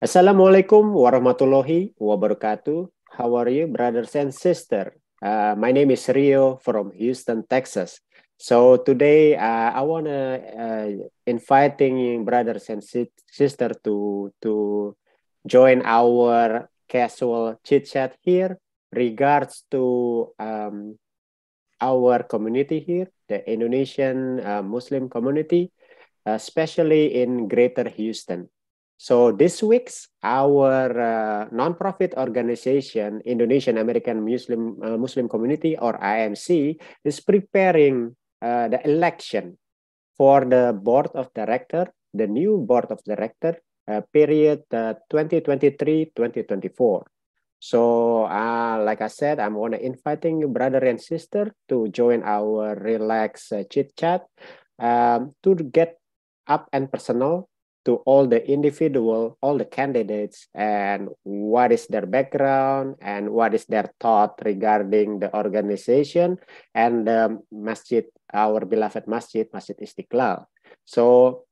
Assalamualaikum warahmatullahi wabarakatuh. How are you, brothers and sisters? My name is Rio from Houston, Texas. So today I want to inviting brothers and sisters to join our casual chit chat here regards to our community here, the Indonesian Muslim community, especially in Greater Houston. So this week's our nonprofit organization, Indonesian American Muslim Community or IMC, is preparing the election for the board of director, the new board of director, period 2023-2024. So, like I said, I'm gonna inviting you, brother and sister, to join our relax chit chat to get up and personal to all the individual, all the candidates, and what is their background and what is their thought regarding the organization and masjid, our beloved masjid, Masjid Istiqlal. So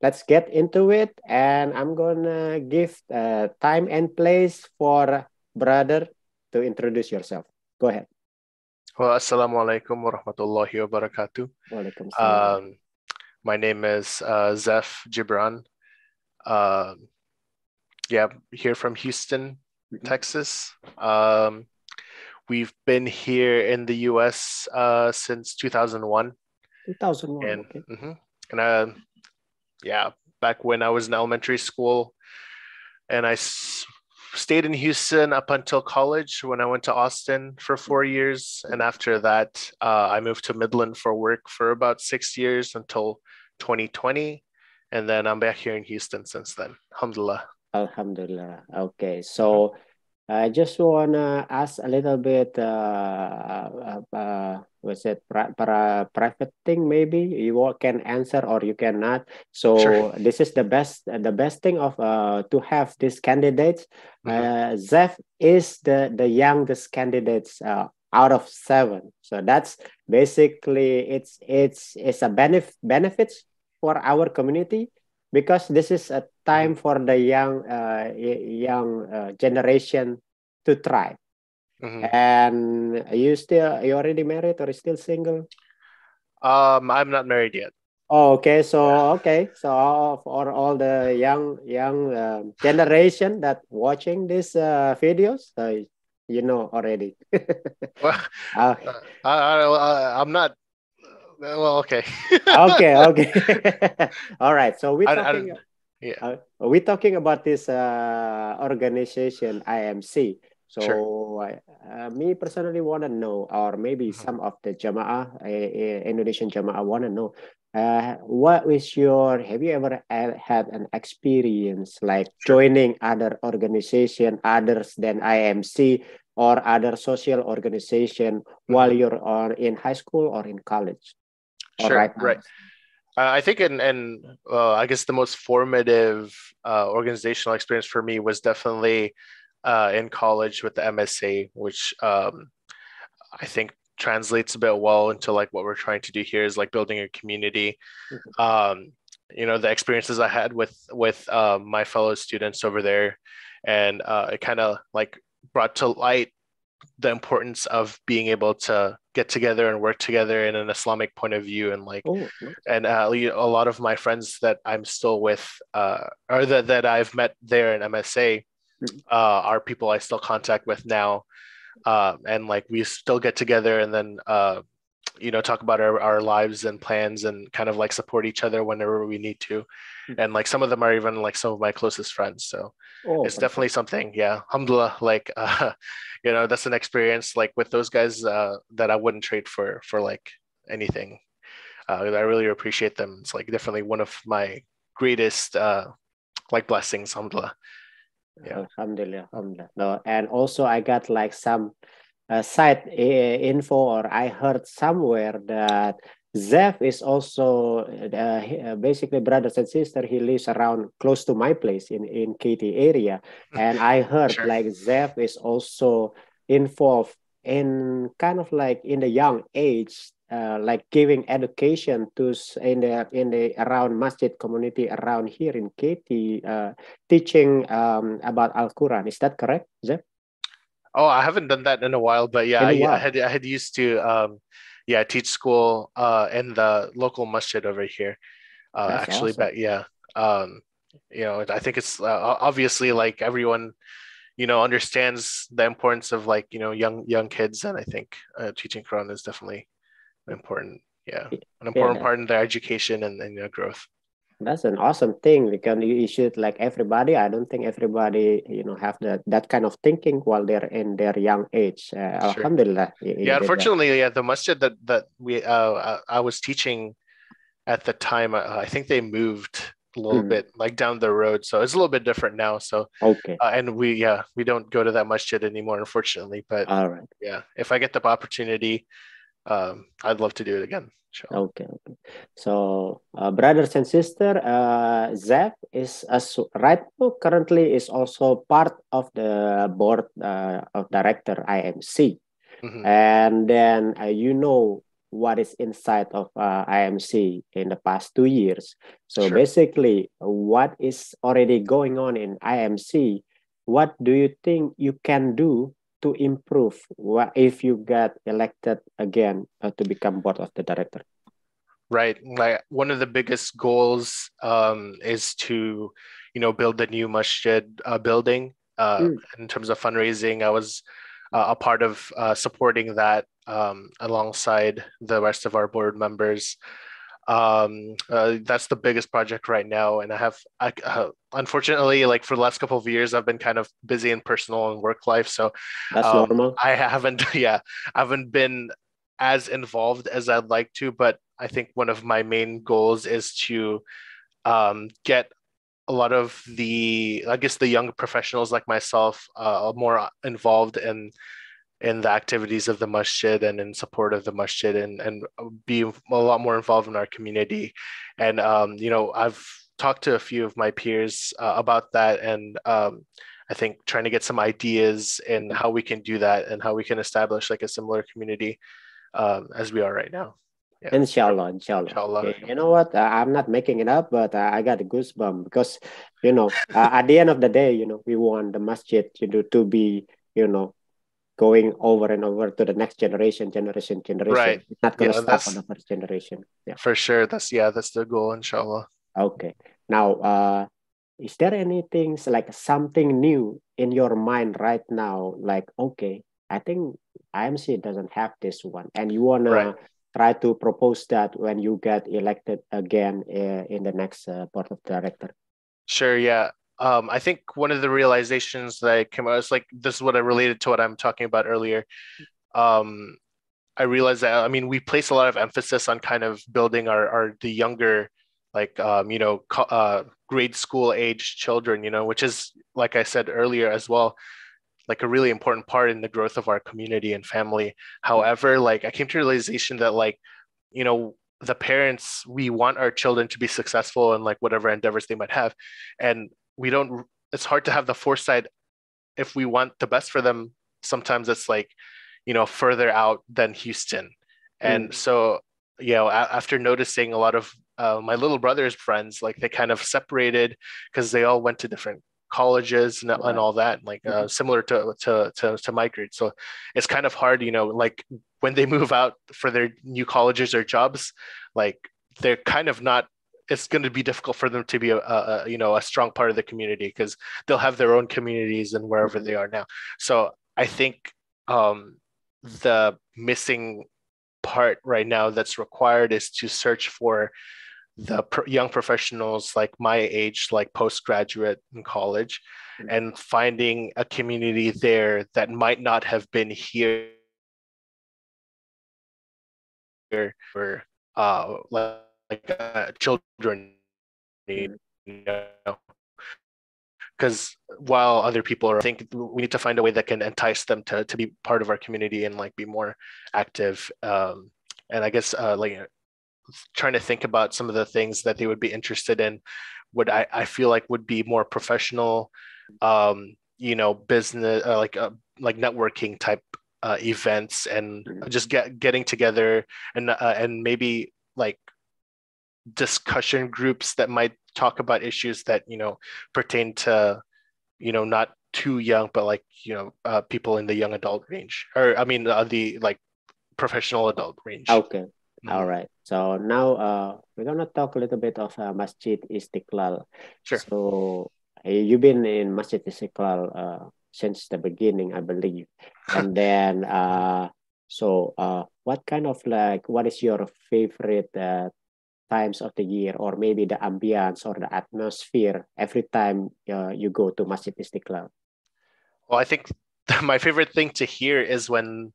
let's get into it, and I'm gonna give time and place for brother to introduce yourself. Go ahead. Well, Assalamualaikum warahmatullahi wabarakatuh. Waalaikumsalam. My name is Zeph Gibran. Yeah, here from Houston, Texas. We've been here in the U.S. Since 2001. 2001, And, okay. Yeah, back when I was in elementary school, and I stayed in Houston up until college when I went to Austin for 4 years. And after that, I moved to Midland for work for about 6 years until 2020. And then I'm back here in Houston since then. Alhamdulillah. Alhamdulillah. Okay, so I just wanna ask a little bit. Was it private thing? Maybe you all can answer or you cannot. So Sure. this is the best thing of to have these candidates. Zeph is the youngest candidates out of seven. So that's basically it's a benefits for our community because this is a time for the young generation to try. And you already married or still single? I'm not married yet. Oh, okay. So Yeah. okay. So for all the young generation that watching these videos, you know already. Well, Okay. I'm not. Well, okay. Okay. Okay. All right. So Yeah. we're talking about this organization IMC. Sure. So me personally want to know, or maybe Mhm. some of the Jamaah, Indonesian Jamaah want to know, what is your, have you ever had an experience like Sure. joining other organization, others than IMC or other social organization while you're in high school or in college? Or Sure. right now? Right. I think I guess the most formative organizational experience for me was definitely in college with the MSA, which I think translates a bit well into like what we're trying to do here is like building a community. Mhm. The experiences I had with my fellow students over there, and it kind of like brought to light the importance of being able to get together and work together in an Islamic point of view, and like Oh, nice. and a lot of my friends that I'm still with or that I've met there in MSA Mhm. are people I still contact with now, and like we still get together and then talk about our lives and plans and kind of like support each other whenever we need to. And like some of them are even like some of my closest friends. So Oh, it's definitely perfect. something. Yeah. Alhamdulillah. Like, that's an experience like with those guys that I wouldn't trade for like anything. I really appreciate them. It's like definitely one of my greatest like blessings. Alhamdulillah. Yeah. Alhamdulillah, alhamdulillah. No, and also I got like some side info, or I heard somewhere that Zeph is also basically brothers and sister. He lives around close to my place in KT area, and I heard Sure. like Zeph is also involved in kind of like in the young age, like giving education to in the around masjid community around here in Katy, teaching about Al Quran. Is that correct, Zep? Oh, I haven't done that in a while, but yeah, In a I while. had I had used to yeah, teach school in the local masjid over here. That's Actually, awesome. but yeah, um, I think it's obviously like everyone, understands the importance of like, young kids, and I think teaching Quran is definitely important. Yeah, an Yeah, important part in their education and growth. that's an awesome thing because you should like everybody. I don't think everybody, have that kind of thinking while they're in their young age. Sure. Alhamdulillah, you Yeah, did that. unfortunately, yeah, the masjid that we I was teaching at the time, I think they moved a little Mm, bit like down the road, so it's a little bit different now. So, okay, and we don't go to that masjid anymore, unfortunately. But all right. yeah, if I get the opportunity, I'd love to do it again. Inshallah. Okay, okay. So, brothers and sister, Zach is right now currently is also part of the board of director IMC, Hmm. and then what is inside of IMC in the past 2 years. So Sure. basically, what is already going on in IMC? What do you think you can do to improve? What if you get elected again to become board of the director? Right. Like one of the biggest goals is to, build the new masjid building. Mm, In terms of fundraising, I was a part of supporting that alongside the rest of our board members. That's the biggest project right now, and unfortunately, like for the last couple of years, I've been kind of busy in personal and work life, so that's normal. I haven't, yeah, I haven't been as involved as I'd like to. But I think one of my main goals is to get a lot of I guess, the young professionals like myself more involved in the activities of the masjid and in support of the masjid, and be a lot more involved in our community. And I've talked to a few of my peers about that, and I think trying to get some ideas in how we can do that and how we can establish like a similar community as we are right now. Yeah. Inshallah, inshallah. Inshallah. You know what? I'm not making it up, but I got a goosebump because, at the end of the day, we want the masjid, to be, going over and over to the next generation. Right. It's not going to Yeah, stop on that's the first generation. Yeah. for sure. That's the goal, inshallah. Okay. Now, is there anything like something new in your mind right now? Like, okay, I think IMC doesn't have this one, and you Right. wanna try to propose that when you get elected again in the next board of director. Sure, yeah. I think one of the realizations that I came out is like this is what I related to what I'm talking about earlier. Um, I realized that, I mean, we place a lot of emphasis on kind of building our the younger, like grade school age children, which is, like I said earlier as well, like a really important part in the growth of our community and family. However, like I came to the realization that like, the parents, we want our children to be successful in like whatever endeavors they might have. And we don't, it's hard to have the foresight if we want the best for them. Sometimes it's like, further out than Houston. Mm, And so, after noticing a lot of my little brother's friends, like they kind of separated because they all went to different colleges and right. all that, like Mhm. similar to my grade. So it's kind of hard, like when they move out for their new colleges or jobs, like they're kind of not. It's going to be difficult for them to be a strong part of the community because they'll have their own communities and wherever Mhm. they are now. So I think the missing part right now that's required is to search for the young professionals like my age, like postgraduate in college, and finding a community there that might not have been here for children need, Mhm. you know, because while other people are, I think we need to find a way that can entice them to be part of our community and like be more active. And I guess like trying to think about some of the things that they would be interested in, what I feel like would be more professional, business, like networking type events and just getting together and maybe like discussion groups that might talk about issues that pertain to not too young, but like people in the young adult range, or I mean the like professional adult range. Okay. All right. So now we're gonna talk a little bit of Masjid Istiqlal. Sure. So you've been in Masjid Istiqlal since the beginning, I believe. And then so what kind of what is your favorite times of the year, or maybe the ambience or the atmosphere every time you go to Masjid Istiqlal? Well, I think my favorite thing to hear is when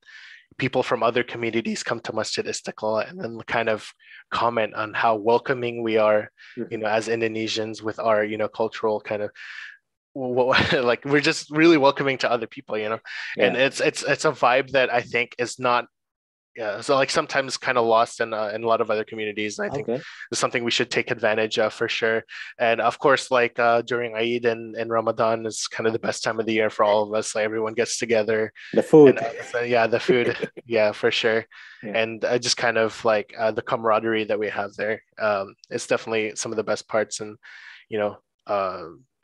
people from other communities come to Masjid Istiqlal and then kind of comment on how welcoming we are, as Indonesians with our, cultural kind of like we're just really welcoming to other people, Yeah. and it's a vibe that I think is not. Yeah, so like sometimes kind of lost in a lot of other communities. And I think it's something we should take advantage of for sure. And of course, like during Eid and Ramadan is kind of the best time of the year for all of us. Like everyone gets together. The food. And, yeah, the food. Yeah, for sure. Yeah. And just kind of like the camaraderie that we have there. It's definitely some of the best parts. And,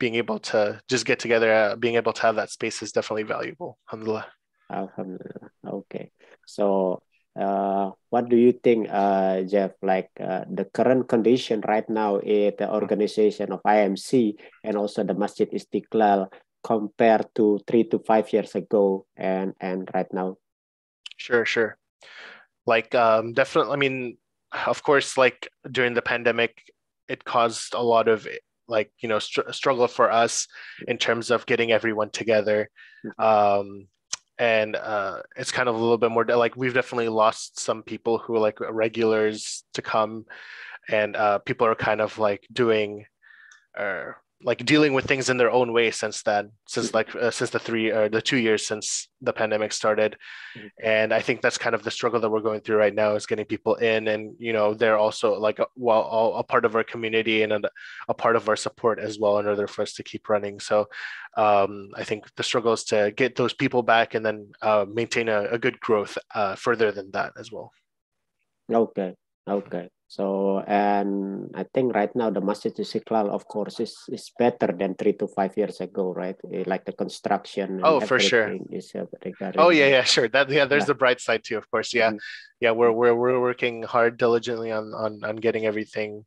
being able to just get together, being able to have that space is definitely valuable. Alhamdulillah. Alhamdulillah. Okay. So what do you think, Jeff, like the current condition right now in the organization of IMC and also the Masjid Istiqlal compared to 3 to 5 years ago and right now? Sure. Like definitely, I mean, of course, like during the pandemic, it caused a lot of like, struggle for us in terms of getting everyone together. And it's kind of a little bit more like we've definitely lost some people who are like regulars to come, and people are kind of like doing like dealing with things in their own way since then, since the 2 years since the pandemic started. And I think that's kind of the struggle that we're going through right now, is getting people in, and they're also like a part of our community and a part of our support as well in order for us to keep running. So I think the struggle is to get those people back and then maintain a good growth further than that as well. Okay. So, and I think right now the Masjid Istiqlal, of course, is better than 3 to 5 years ago, right? Like the construction and for sure. Is regarding. Oh yeah, sure. There's the bright side too, of course. Yeah, we're working hard diligently on getting everything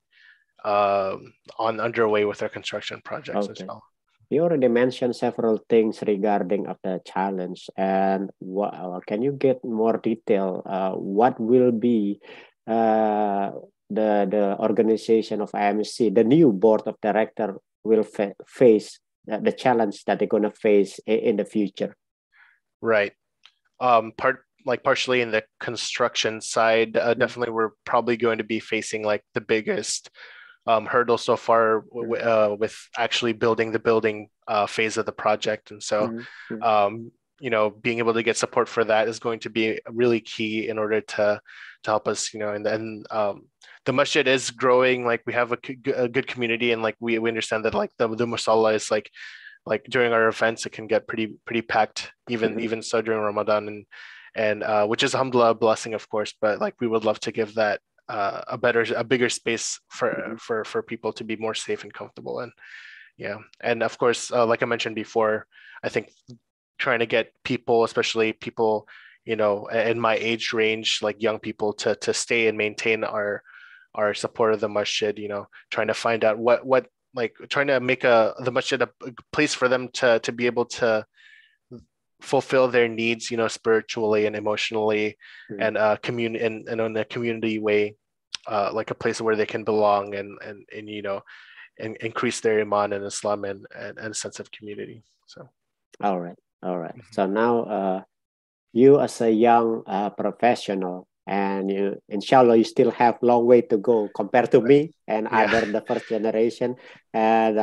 on underway with our construction projects as well. You already mentioned several things regarding of the challenge, and can you get more detail? What will be the organization of IMC, the new board of director will face the challenge that they're going to face in the future? Right. Partially in the construction side, definitely we're probably going to be facing like the biggest hurdle so far with actually building the building phase of the project. And so being able to get support for that is going to be really key in order to help us, and then the masjid is growing. Like we have a good community, and like we understand that like the musalla is like during our events it can get pretty packed, even so during Ramadan, and which is alhamdulillah a blessing, of course, but like we would love to give that a bigger space for people to be more safe and comfortable in. And of course, like I mentioned before, I think trying to get people, especially people in my age range, like young people, to stay and maintain our support of the masjid, trying to find out what like trying to make the masjid a place for them to be able to fulfill their needs, spiritually and emotionally, and and in a community way, like a place where they can belong and increase their iman and Islam and a sense of community. So all right. So now you as a young professional, and you, inshallah, you still have long way to go compared to me and other the first generation. And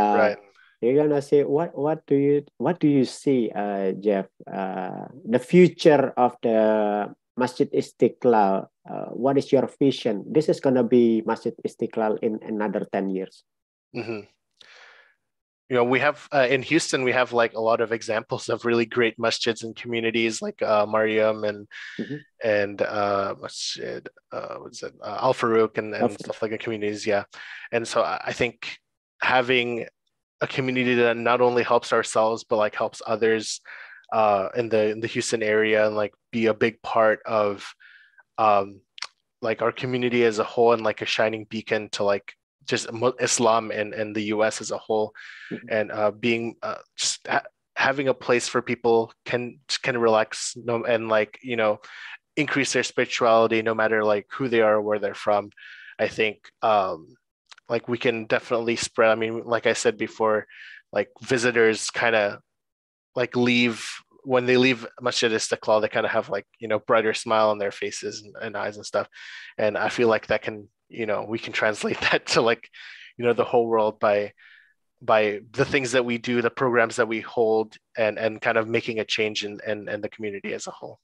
you're gonna say what do you see, Jeff, the future of the Masjid Istiqlal? What is your vision? This is gonna be Masjid Istiqlal in another 10 years. we have in Houston, we have like a lot of examples of really great masjids and communities like Mariam Mhm. and masjid, what's it, Al Farouk and Of- stuff like that communities. Yeah. And so I think having a community that not only helps ourselves, but like helps others in the Houston area and like be a big part of um, like our community as a whole and like a shining beacon to like just Islam and the US as a whole Mhm. and being just having a place for people can relax no and like increase their spirituality no matter like who they are or where they're from. I think like we can definitely spread. I mean, like I said before, like visitors kind of like leave when they leave Masjid Istiqlal, they kind of have like brighter smile on their faces and eyes and stuff. And I feel like that can we can translate that to like the whole world by the things that we do, the programs that we hold, and kind of making a change in the community as a whole.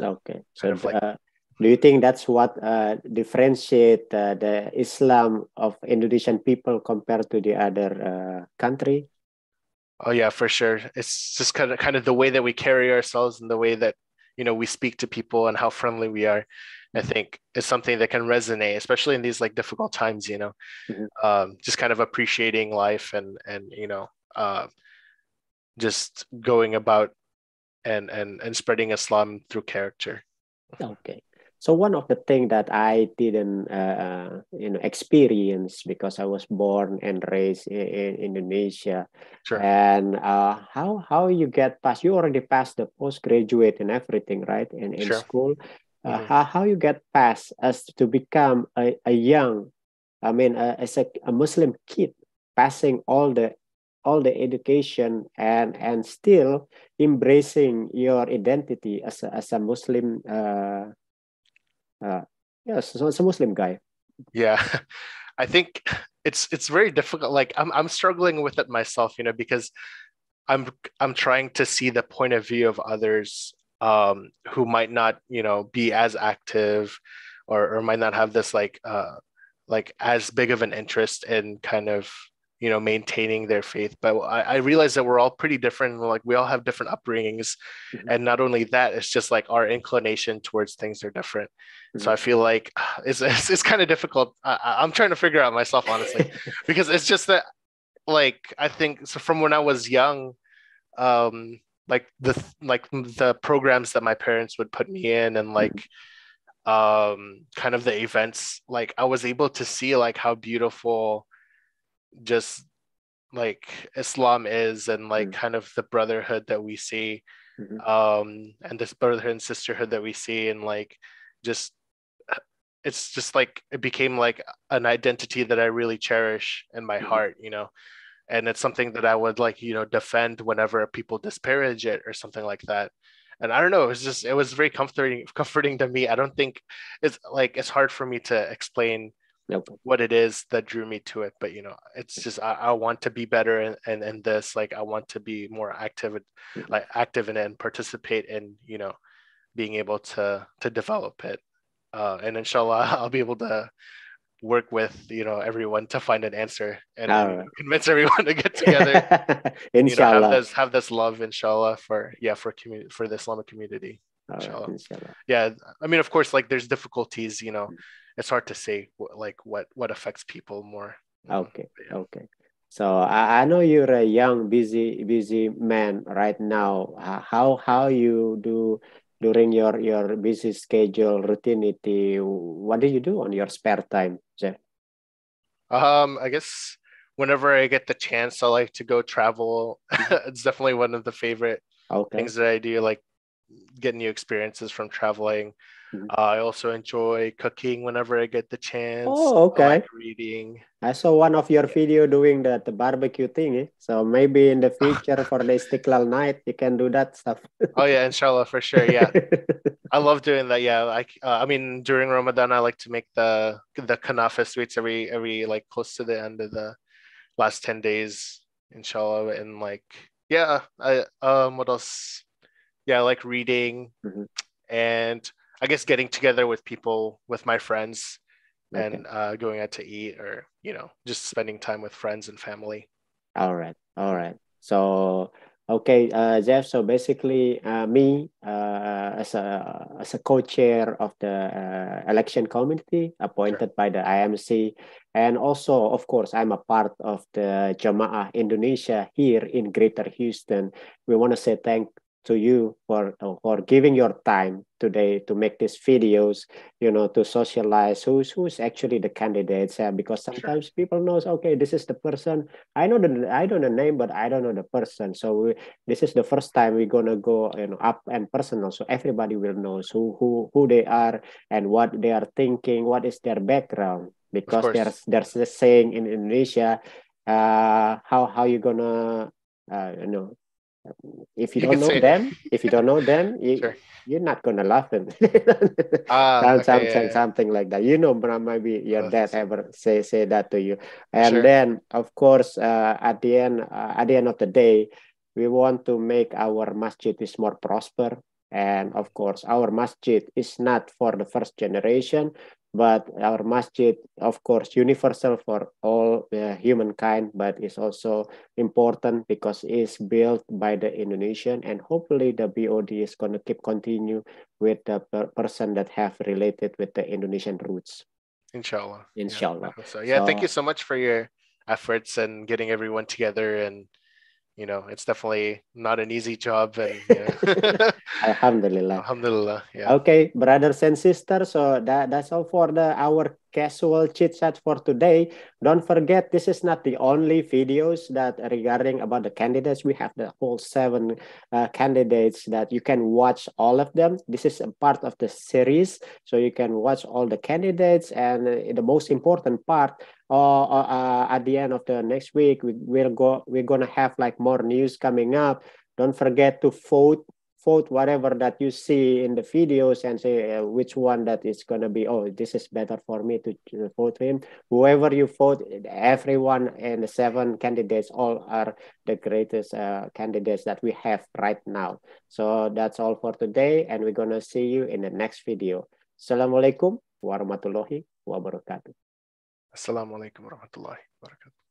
Okay. Kind So, of like do you think that's what differentiate the Islam of Indonesian people compared to the other country? oh yeah, for sure. It's just kind of the way that we carry ourselves and the way that we speak to people and how friendly we are. I Mhm. think is something that can resonate, especially in these like difficult times. Mhm. Just kind of appreciating life and just going about and spreading Islam through character. Okay. So one of the thing that I didn't, experience because I was born and raised in Indonesia, Sure. and how you get past? You already passed the postgraduate and everything, right? In Sure. school, Hmm. how you get past as to become a young, I mean, as a Muslim kid, passing all the education and still embracing your identity as a Muslim, yes, so as a Muslim guy. Yeah. I think it's very difficult. Like I'm struggling with it myself, because I'm I'm trying to see the point of view of others who might not, be as active or might not have this like as big of an interest in kind of maintaining their faith. But I realize that we're all pretty different. Like we all have different upbringings, Mhm. and not only that, it's just like our inclination towards things are different. So I Mhm. feel like it's kind of difficult. I'm trying to figure out myself honestly, because it's just that like I think so from when I was young, um like the programs that my parents would put me in and like Mhm. kind of the events, like I was able to see like how beautiful just like Islam is and like Mhm. kind of the brotherhood that we see, Mhm. and this brotherhood and sisterhood that we see, and like just it's just like it became like an identity that I really cherish in my Mhm. heart. And it's something that I would like defend whenever people disparage it or something like that. And I don't know, it was very comforting to me. I don't think it's hard for me to explain Okay. what it is that drew me to it, but it's just I want to be better in this. Like I want to be more active, Mhm. like active in it and participate in being able to develop it. And inshallah, I'll be able to work with everyone to find an answer and All right. convince everyone to get together. Have Inshallah. this love, inshallah, for community, for the Islamic community, All right. inshallah. Inshallah. Yeah, I mean, of course, like there's difficulties. It's hard to say like what affects people more. Okay. But yeah. Okay. So I know you're a young, busy man right now. How you do during your busy schedule routinity? What do you do on your spare time, Jeff? I guess whenever I get the chance, I like to go travel. Mhm. It's definitely one of the favorite Okay. things that I do, like get new experiences from traveling. Mhm. I also enjoy cooking whenever I get the chance. Oh, I like okay. reading. I saw one of your Yeah. video doing the barbecue thing. So maybe in the future for the Istiklal night, you can do that stuff. Oh yeah, inshallah, for sure. Yeah, I love doing that. Yeah, I mean, during Ramadan, I like to make the kanafa sweets every like close to the end of the last 10 days, inshallah. And like, yeah, what else? Yeah, I like reading Mhm. and I guess getting together with people, with my friends, Okay. and going out to eat or just spending time with friends and family. All right. All right. So, okay, Jeff. So basically, me as a co-chair of the election committee Sure. appointed by the IMC, and also, of course, I'm a part of the Jamaah Indonesia here in Greater Houston. We want to say thank to you for giving your time today to make these videos, to socialize who's actually the candidates, because Sure. sometimes people knows, okay, this is the person. I know the name, but I don't know the person. So this is the first time we're gonna go, up and personal, so everybody will know who they are and what they are thinking, what is their background. Of Because course. there's this saying in Indonesia, how you gonna, you know, if you You don't can know say it. them, if you don't know them, Sure. you're not gonna laugh them. Okay. Yeah. Something like that. Maybe your Yeah. dad ever say that to you. And Sure. then, of course, at the end of the day, we want to make our masjid is more prosper. And of course, our masjid is not for the first generation, but our masjid, of course, universal for all humankind, but it's also important because it's built by the Indonesian, and hopefully the BOD is going to keep continue with the person that have related with the Indonesian roots, Inshallah. Yeah. I inshallah. hope so. Yeah. Thank you So so much for your efforts and getting everyone together. And it's definitely not an easy job. And Alhamdulillah. Alhamdulillah. Yeah. Okay, brothers and sisters. So that's all for our casual chit chat for today. Don't forget, this is not the only videos that regarding about the candidates. We have the whole 7 candidates that you can watch all of them. This is a part of the series, so you can watch all the candidates. And the most important part, at the end of the next week, we're gonna have like more news coming up. Don't forget to vote whatever that you see in the videos and say which one that is going to be, oh, this is better for me to vote him. Whoever you vote, everyone and the 7 candidates all are the greatest candidates that we have right now. So that's all for today, and we're going to see you in the next video. Assalamualaikum warahmatullahi wabarakatuh. Assalamu alaikum warahmatullahi wabarakatuh.